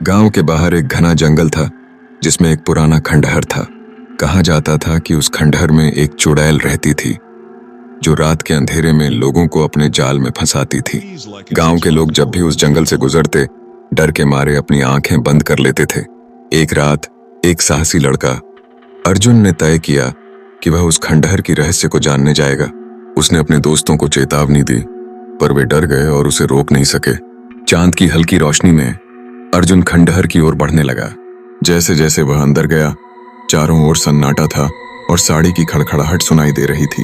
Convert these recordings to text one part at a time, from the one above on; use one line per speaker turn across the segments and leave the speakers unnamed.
गांव के बाहर एक घना जंगल था जिसमें एक पुराना खंडहर था। कहा जाता था कि उस खंडहर में एक चुड़ैल रहती थी जो रात के अंधेरे में लोगों को अपने जाल में फंसाती थी। गांव के लोग जब भी उस जंगल से गुजरते डर के मारे अपनी आंखें बंद कर लेते थे। एक रात एक साहसी लड़का अर्जुन ने तय किया कि वह उस खंडहर की रहस्य को जानने जाएगा। उसने अपने दोस्तों को चेतावनी दी पर वे डर गए और उसे रोक नहीं सके। चांद की हल्की रोशनी में अर्जुन खंडहर की ओर बढ़ने लगा। जैसे जैसे वह अंदर गया चारों ओर सन्नाटा था और साड़ी की खड़खड़ाहट सुनाई दे रही थी।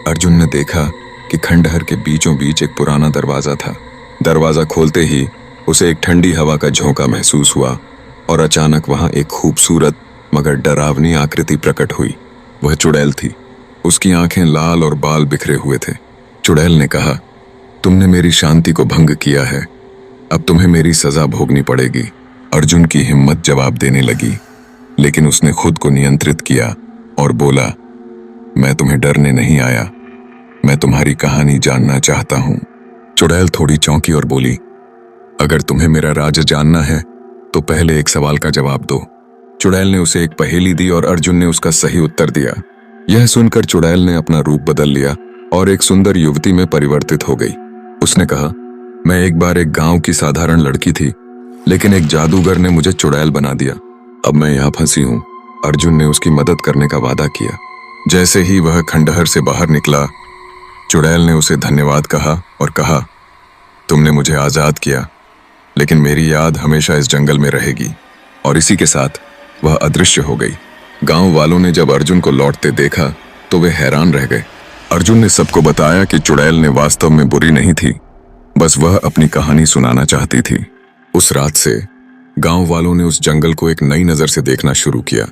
अर्जुन ने देखा कि खंडहर के बीचों बीच एक पुराना दरवाजा था। दरवाजा खोलते ही उसे एक ठंडी हवा का झोंका महसूस हुआ और अचानक वहां एक खूबसूरत मगर डरावनी आकृति प्रकट हुई। वह चुड़ैल थी। उसकी आंखें लाल और बाल बिखरे हुए थे। चुड़ैल ने कहा, तुमने मेरी शांति को भंग किया है, अब तुम्हें मेरी सजा भोगनी पड़ेगी। अर्जुन की हिम्मत जवाब देने लगी, लेकिन उसने खुद को नियंत्रित किया और बोला, मैं तुम्हें डरने नहीं आया, मैं तुम्हारी कहानी जानना चाहता हूं। चुड़ैल थोड़ी चौंकी और बोली, अगर तुम्हें मेरा राज जानना है तो पहले एक सवाल का जवाब दो। चुड़ैल ने उसे एक पहेली दी और अर्जुन ने उसका सही उत्तर दिया। यह सुनकर चुड़ैल ने अपना रूप बदल लिया और एक सुंदर युवती में परिवर्तित हो गई। उसने कहा, मैं एक बार एक गांव की साधारण लड़की थी, लेकिन एक जादूगर ने मुझे चुड़ैल बना दिया। अब मैं यहाँ फंसी हूँ। अर्जुन ने उसकी मदद करने का वादा किया। जैसे ही वह खंडहर से बाहर निकला, चुड़ैल ने उसे धन्यवाद कहा और कहा, तुमने मुझे आजाद किया, लेकिन मेरी याद हमेशा इस जंगल में रहेगी। और इसी के साथ वह अदृश्य हो गई। गांव वालों ने जब अर्जुन को लौटते देखा तो वे हैरान रह गए। अर्जुन ने सबको बताया कि चुड़ैल ने वास्तव में बुरी नहीं थी, बस वह अपनी कहानी सुनाना चाहती थी। उस रात से गांव वालों ने उस जंगल को एक नई नजर से देखना शुरू किया।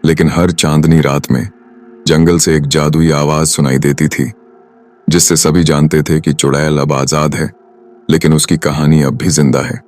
लेकिन हर चांदनी रात में जंगल से एक जादुई आवाज सुनाई देती थी, जिससे सभी जानते थे कि चुड़ैल अब आजाद है, लेकिन उसकी कहानी अब भी जिंदा है।